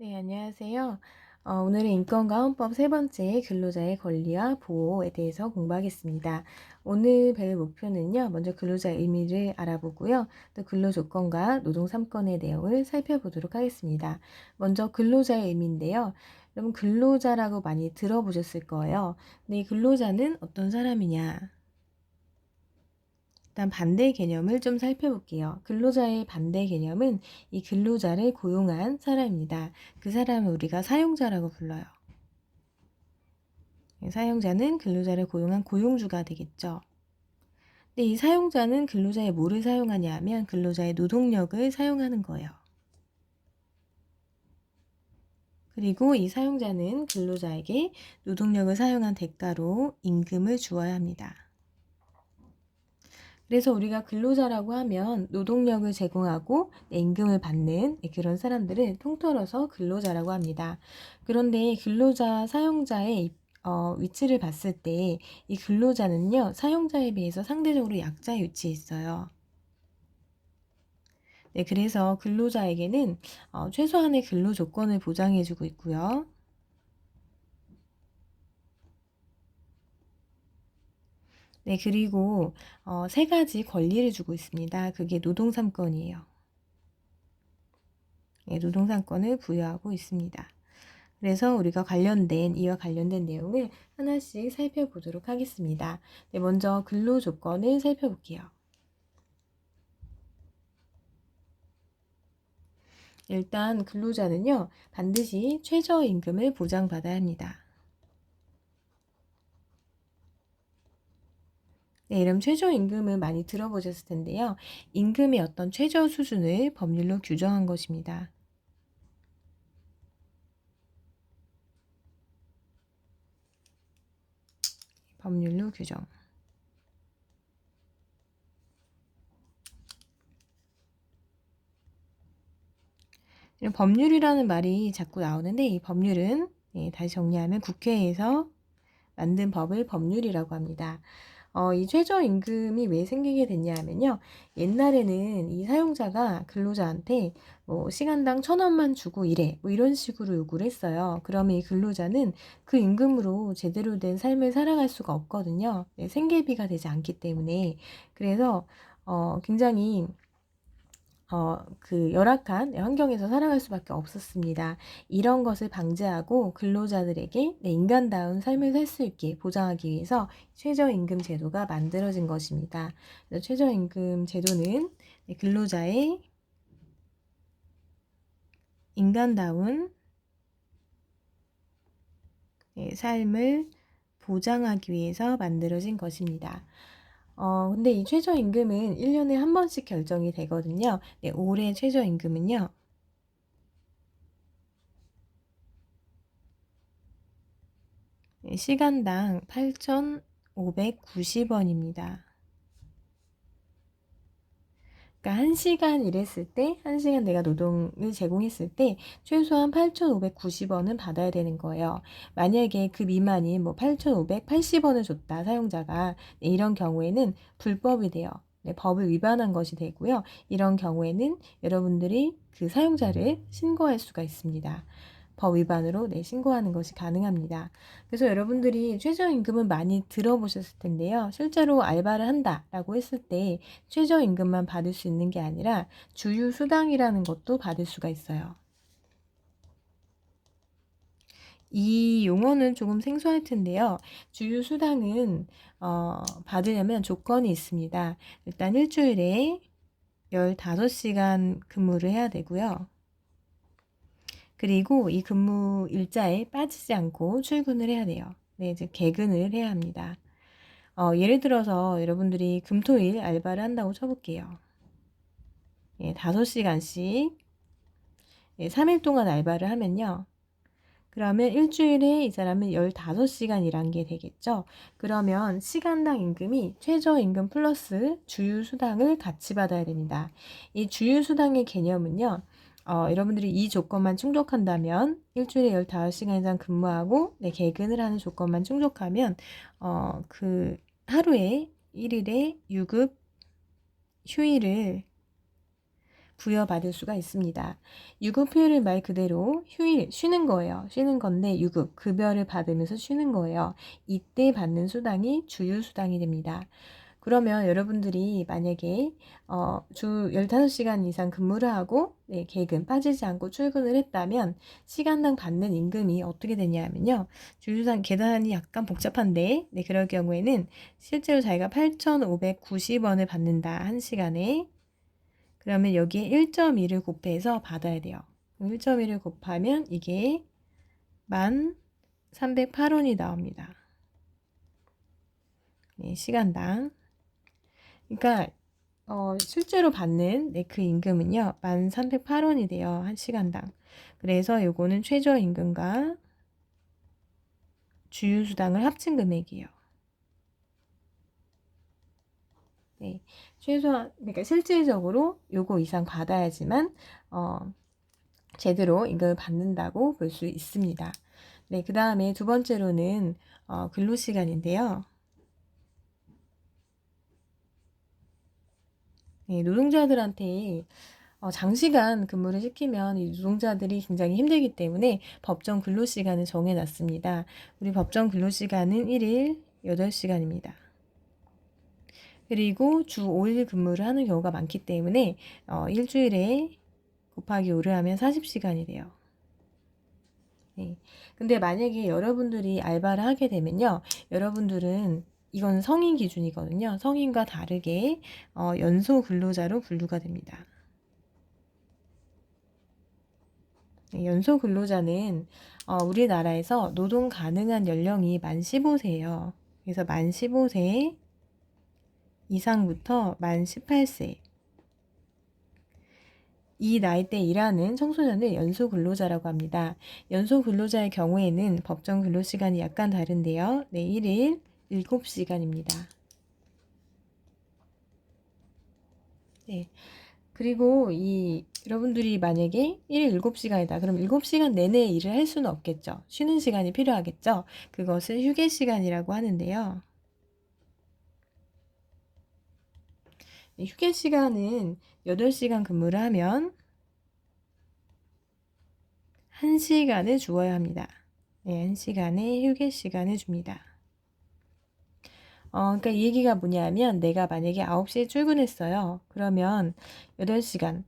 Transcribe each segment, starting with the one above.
네, 안녕하세요. 오늘은 인권과 헌법 세 번째 근로자의 권리와 보호에 대해서 공부하겠습니다. 오늘 배울 목표는요, 먼저 근로자의 의미를 알아보고요, 또 근로조건과 노동 3권의 내용을 살펴보도록 하겠습니다. 먼저 근로자의 의미인데요. 여러분, 근로자라고 많이 들어보셨을 거예요. 근데 이 근로자는 어떤 사람이냐? 일단 반대 개념을 좀 살펴볼게요. 근로자의 반대 개념은 이 근로자를 고용한 사람입니다. 그 사람을 우리가 사용자라고 불러요. 사용자는 근로자를 고용한 고용주가 되겠죠. 근데 이 사용자는 근로자의 뭐를 사용하냐 하면 근로자의 노동력을 사용하는 거예요. 그리고 이 사용자는 근로자에게 노동력을 사용한 대가로 임금을 주어야 합니다. 그래서 우리가 근로자라고 하면 노동력을 제공하고 임금을 받는 그런 사람들을 통틀어서 근로자라고 합니다. 그런데 근로자, 사용자의 위치를 봤을 때 이 근로자는요, 사용자에 비해서 상대적으로 약자에 위치해 있어요. 네, 그래서 근로자에게는 최소한의 근로 조건을 보장해주고 있고요. 네, 그리고 세 가지 권리를 주고 있습니다. 그게 노동 3권이에요. 네, 노동 3권을 부여하고 있습니다. 그래서 우리가 이와 관련된 내용을 하나씩 살펴보도록 하겠습니다. 네, 먼저 근로 조건을 살펴볼게요. 일단 근로자는요, 반드시 최저임금을 보장받아야 합니다. 네, 이런 최저임금을 많이 들어보셨을 텐데요. 임금의 어떤 최저 수준을 법률로 규정한 것입니다. 법률로 규정. 이런 법률이라는 말이 자꾸 나오는데 이 법률은 다시 정리하면 국회에서 만든 법을 법률이라고 합니다. 이 최저임금이 왜 생기게 됐냐 하면요. 옛날에는 이 사용자가 근로자한테 뭐 시간당 1,000원만 주고 일해. 뭐 이런 식으로 요구를 했어요. 그러면 이 근로자는 그 임금으로 제대로 된 삶을 살아갈 수가 없거든요. 생계비가 되지 않기 때문에. 그래서 굉장히 그 열악한 환경에서 살아갈 수밖에 없었습니다. 이런 것을 방지하고 근로자들에게 인간다운 삶을 살 수 있게 보장하기 위해서 최저임금 제도가 만들어진 것입니다. 최저임금 제도는 근로자의 인간다운 삶을 보장하기 위해서 만들어진 것입니다. 근데 이 최저임금은 1년에 한 번씩 결정이 되거든요. 네, 올해 최저임금은요. 시간당 8,590원입니다. 그러니까 1시간 일했을 때, 1시간 내가 노동을 제공했을 때 최소한 8,590원은 받아야 되는 거예요. 만약에 그 미만인 뭐 8,580원을 줬다, 사용자가. 네, 이런 경우에는 불법이 돼요. 네, 법을 위반한 것이 되고요. 이런 경우에는 여러분들이 그 사용자를 신고할 수가 있습니다. 법 위반으로 신고하는 것이 가능합니다. 그래서 여러분들이 최저임금은 많이 들어보셨을 텐데요. 실제로 알바를 한다라고 했을 때 최저임금만 받을 수 있는 게 아니라 주휴수당이라는 것도 받을 수가 있어요. 이 용어는 조금 생소할 텐데요. 주휴수당은 받으려면 조건이 있습니다. 일단 일주일에 15시간 근무를 해야 되고요. 그리고 이 근무 일자에 빠지지 않고 출근을 해야 돼요. 네, 이제 개근을 해야 합니다. 예를 들어서 여러분들이 금토일 알바를 한다고 쳐볼게요. 5시간씩 3일 동안 알바를 하면요. 그러면 일주일에 이 사람은 15시간 일한 게 되겠죠. 그러면 시간당 임금이 최저임금 플러스 주휴수당을 같이 받아야 됩니다. 이 주휴수당의 개념은요. 여러분들이 이 조건만 충족한다면 일주일에 15시간 이상 근무하고 개근을 하는 조건만 충족하면 그 하루에 1일에 유급 휴일을 부여받을 수가 있습니다. 유급휴일은 말 그대로 휴일, 쉬는 거예요. 쉬는 건데 유급, 급여를 받으면서 쉬는 거예요. 이때 받는 수당이 주휴수당이 됩니다. 그러면 여러분들이 만약에 주 15시간 이상 근무를 하고 계급 빠지지 않고 출근을 했다면 시간당 받는 임금이 어떻게 되냐면요. 주휴수당 계산이 약간 복잡한데 그럴 경우에는 실제로 자기가 8,590원을 받는다. 1시간에. 그러면 여기에 1.2를 곱해서 받아야 돼요. 1.2를 곱하면 이게 1,308원이 나옵니다. 시간당. 그러니까 실제로 받는 그 임금은요. 1,308원이 돼요. 1시간당. 그래서 요거는 최저임금과 주휴수당을 합친 금액이에요. 네, 최소한 그러니까 실질적으로 요거 이상 받아야지만 제대로 임금을 받는다고 볼 수 있습니다. 네, 그 다음에 두 번째로는 근로시간인데요. 네, 노동자들한테 장시간 근무를 시키면 이 노동자들이 굉장히 힘들기 때문에 법정 근로시간을 정해놨습니다. 우리 법정 근로시간은 1일 8시간입니다. 그리고 주 5일 근무를 하는 경우가 많기 때문에 일주일에 곱하기 5를 하면 40시간이 돼요. 네. 근데 만약에 여러분들이 알바를 하게 되면요. 여러분들은 이건 성인 기준이거든요. 성인과 다르게 연소 근로자로 분류가 됩니다. 네, 연소 근로자는 우리나라에서 노동 가능한 연령이 만 15세예요. 그래서 만 15세 이상부터 만 18세 이 나이대 일하는 청소년을 연소 근로자라고 합니다. 연소 근로자의 경우에는 법정 근로시간이 약간 다른데요. 네, 1일 7시간입니다. 네. 그리고 여러분들이 만약에 1일 7시간이다. 그럼 7시간 내내 일을 할 수는 없겠죠. 쉬는 시간이 필요하겠죠. 그것을 휴게 시간이라고 하는데요. 네, 휴게 시간은 8시간 근무를 하면 1시간을 주어야 합니다. 네, 1시간의 휴게 시간을 줍니다. 그러니까 이 얘기가 뭐냐면 내가 만약에 9시에 출근했어요. 그러면 8시간,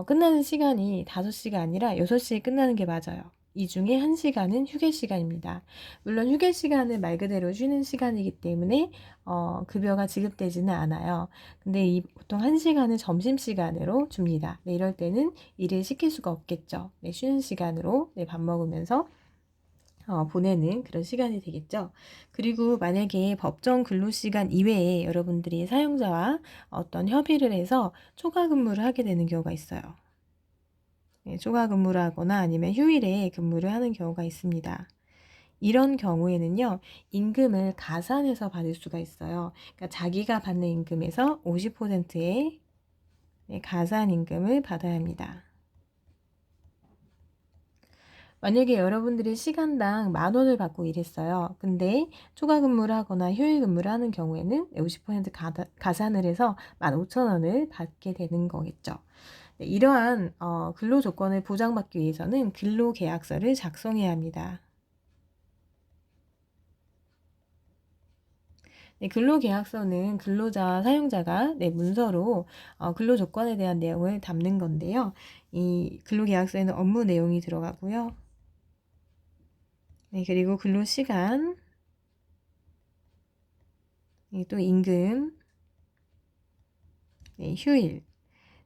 끝나는 시간이 5시가 아니라 6시에 끝나는 게 맞아요. 이 중에 1시간은 휴게 시간입니다. 물론 휴게 시간은 말 그대로 쉬는 시간이기 때문에 급여가 지급되지는 않아요. 근데 보통 1시간은 점심시간으로 줍니다. 네, 이럴 때는 일을 시킬 수가 없겠죠. 네, 쉬는 시간으로 밥 먹으면서 보내는 그런 시간이 되겠죠. 그리고 만약에 법정 근로시간 이외에 여러분들이 사용자와 어떤 협의를 해서 초과 근무를 하게 되는 경우가 있어요. 네, 초과 근무를 하거나 아니면 휴일에 근무를 하는 경우가 있습니다. 이런 경우에는요, 임금을 가산해서 받을 수가 있어요. 그러니까 자기가 받는 임금에서 50%의 가산 임금을 받아야 합니다. 만약에 여러분들이 시간당 10,000원을 받고 일했어요. 근데 초과 근무를 하거나 휴일 근무를 하는 경우에는 50% 가산을 해서 15,000원을 받게 되는 거겠죠. 네, 이러한 근로 조건을 보장받기 위해서는 근로계약서를 작성해야 합니다. 네, 근로계약서는 근로자와 사용자가 문서로 근로조건에 대한 내용을 담는 건데요. 이 근로계약서에는 업무 내용이 들어가고요. 네, 그리고 근로시간, 또 임금, 휴일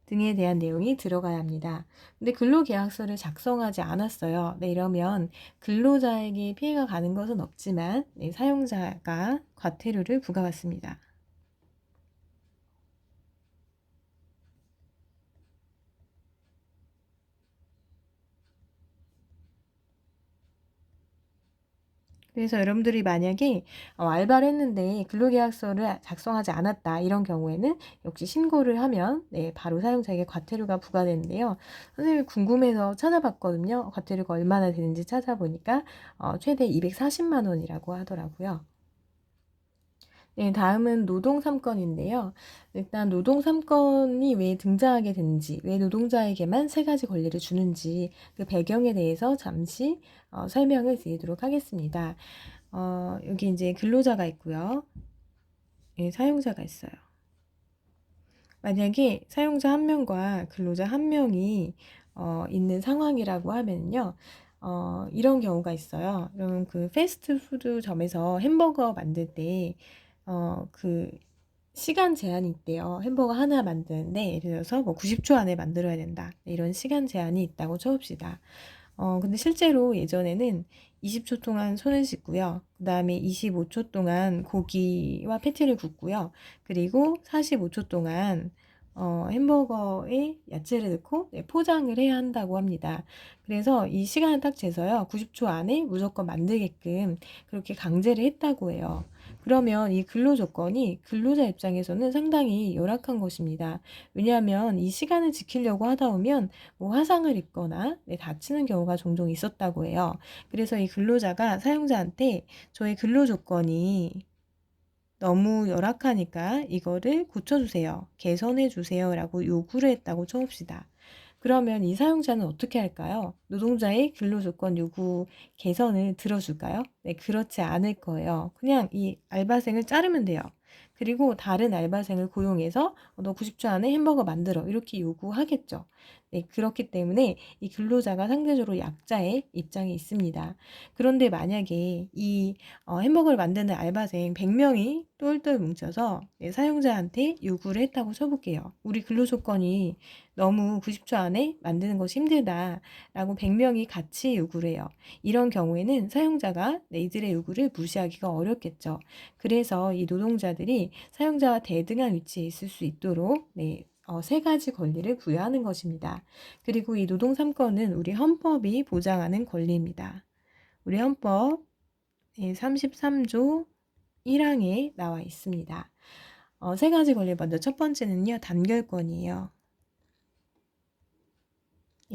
등에 대한 내용이 들어가야 합니다. 근데 근로계약서를 작성하지 않았어요. 이러면 근로자에게 피해가 가는 것은 없지만 사용자가 과태료를 부과받습니다. 그래서 여러분들이 만약에 알바를 했는데 근로계약서를 작성하지 않았다 이런 경우에는 역시 신고를 하면 바로 사용자에게 과태료가 부과되는데요. 선생님이 궁금해서 찾아봤거든요. 과태료가 얼마나 되는지 찾아보니까 최대 240만 원이라고 하더라고요. 네, 다음은 노동 3건인데요. 일단 노동 3건이 왜 등장하게 되는지, 왜 노동자에게만 세 가지 권리를 주는지 그 배경에 대해서 잠시 설명을 드리도록 하겠습니다. 여기 이제 근로자가 있고요. 예, 사용자가 있어요. 만약에 사용자 한 명과 근로자 한 명이 있는 상황이라고 하면요. 이런 경우가 있어요. 여러분 그 패스트푸드점에서 햄버거 만들 때 그 시간 제한이 있대요. 햄버거 하나 만드는데 예를 들어서 뭐 90초 안에 만들어야 된다. 이런 시간 제한이 있다고 쳐봅시다. 근데 실제로 예전에는 20초 동안 손을 씻고요. 그 다음에 25초 동안 고기와 패티를 굽고요. 그리고 45초 동안 햄버거에 야채를 넣고 포장을 해야 한다고 합니다. 그래서 이 시간을 딱 재서요. 90초 안에 무조건 만들게끔 그렇게 강제를 했다고 해요. 그러면 이 근로 조건이 근로자 입장에서는 상당히 열악한 것입니다. 왜냐하면 이 시간을 지키려고 하다 보면 뭐 화상을 입거나 다치는 경우가 종종 있었다고 해요. 그래서 이 근로자가 사용자한테 저의 근로 조건이 너무 열악하니까 이거를 고쳐주세요. 개선해주세요. 라고 요구를 했다고 쳐봅시다. 그러면 이 사용자는 어떻게 할까요? 노동자의 근로조건 요구 개선을 들어줄까요? 네, 그렇지 않을 거예요. 그냥 이 알바생을 자르면 돼요. 그리고 다른 알바생을 고용해서 너 90초 안에 햄버거 만들어. 이렇게 요구하겠죠. 네, 그렇기 때문에 이 근로자가 상대적으로 약자의 입장에 있습니다. 그런데 만약에 이 햄버거를 만드는 알바생 100명이 똘똘 뭉쳐서 사용자한테 요구를 했다고 쳐볼게요. 우리 근로조건이 너무 90초 안에 만드는 것이 힘들다라고 100명이 같이 요구를 해요. 이런 경우에는 사용자가 이들의 요구를 무시하기가 어렵겠죠. 그래서 이 노동자들이 사용자와 대등한 위치에 있을 수 있도록 세 가지 권리를 부여하는 것입니다. 그리고 이 노동 3건은 우리 헌법이 보장하는 권리입니다. 우리 헌법 33조 1항에 나와 있습니다. 세 가지 권리 먼저 첫 번째는요. 단결권이에요.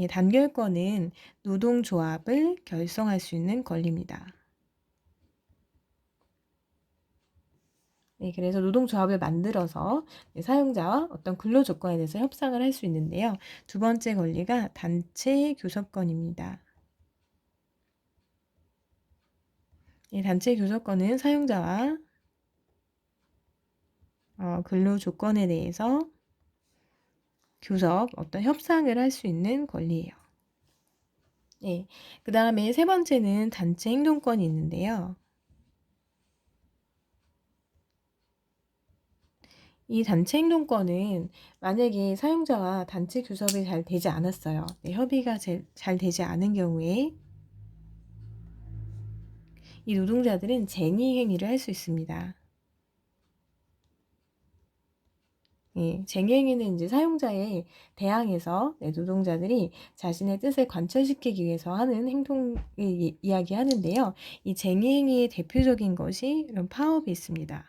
단결권은 노동조합을 결성할 수 있는 권리입니다. 그래서 노동조합을 만들어서 사용자와 어떤 근로조건에 대해서 협상을 할 수 있는데요. 두 번째 권리가 단체 교섭권입니다. 단체 교섭권은 사용자와 근로조건에 대해서 교섭, 어떤 협상을 할 수 있는 권리예요. 그 다음에 세 번째는 단체 행동권이 있는데요. 이 단체 행동권은 만약에 사용자와 단체 교섭이 잘 되지 않았어요. 협의가 잘 되지 않은 경우에 이 노동자들은 쟁의 행위를 할 수 있습니다. 쟁의 행위는 이제 사용자에 대항해서 노동자들이 자신의 뜻을 관철시키기 위해서 하는 행동을 이야기하는데요. 이 쟁의 행위의 대표적인 것이 이런 파업이 있습니다.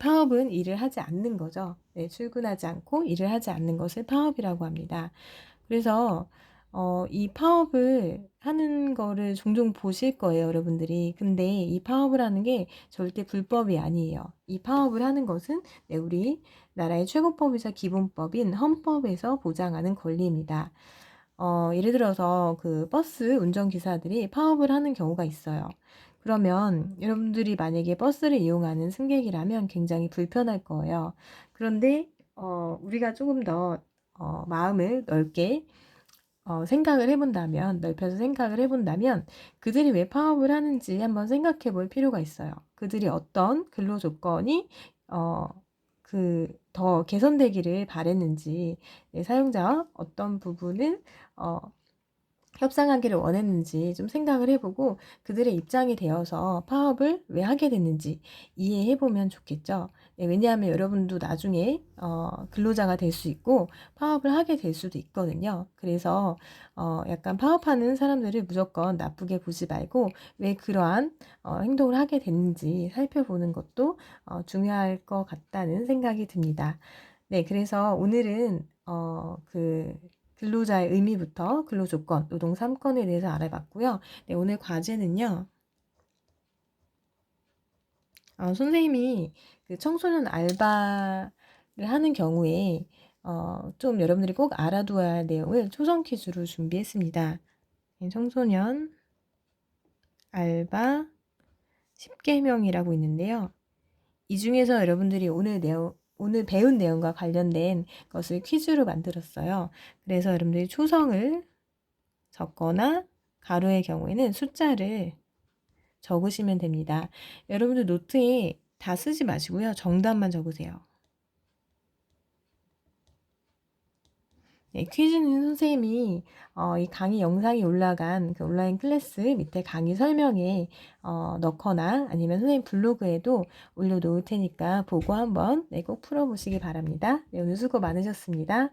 파업은 일을 하지 않는 거죠. 출근하지 않고 일을 하지 않는 것을 파업이라고 합니다. 그래서 이 파업을 하는 거를 종종 보실 거예요, 여러분들이. 근데 이 파업을 하는 게 절대 불법이 아니에요. 이 파업을 하는 것은 우리 나라의 최고법이자 기본법인 헌법에서 보장하는 권리입니다. 예를 들어서 그 버스 운전기사들이 파업을 하는 경우가 있어요. 그러면 여러분들이 만약에 버스를 이용하는 승객이라면 굉장히 불편할 거예요. 그런데 우리가 조금 더 마음을 넓게 생각을 해본다면, 넓혀서 생각을 해본다면 그들이 왜 파업을 하는지 한번 생각해 볼 필요가 있어요. 그들이 어떤 근로 조건이 더 개선되기를 바랬는지, 사용자와 어떤 부분을 협상하기를 원했는지 좀 생각을 해보고 그들의 입장이 되어서 파업을 왜 하게 됐는지 이해해보면 좋겠죠. 왜냐하면 여러분도 나중에 근로자가 될 수 있고 파업을 하게 될 수도 있거든요. 그래서 약간 파업하는 사람들을 무조건 나쁘게 보지 말고 왜 그러한 행동을 하게 됐는지 살펴보는 것도 중요할 것 같다는 생각이 듭니다. 그래서 오늘은 근로자의 의미부터 근로조건, 노동 3건에 대해서 알아봤고요. 오늘 과제는요. 선생님이 그 청소년 알바를 하는 경우에 좀 여러분들이 꼭 알아두어야 할 내용을 초성 퀴즈로 준비했습니다. 청소년 알바 10개명이라고 있는데요. 이 중에서 여러분들이 오늘 배운 내용과 관련된 것을 퀴즈로 만들었어요. 그래서 여러분들이 초성을 적거나 가로의 경우에는 숫자를 적으시면 됩니다. 여러분들 노트에 다 쓰지 마시고요. 정답만 적으세요. 네, 퀴즈는 선생님이 이 강의 영상이 올라간 그 온라인 클래스 밑에 강의 설명에 넣거나 아니면 선생님 블로그에도 올려놓을 테니까 보고 한번 꼭 풀어보시기 바랍니다. 네, 오늘 수고 많으셨습니다.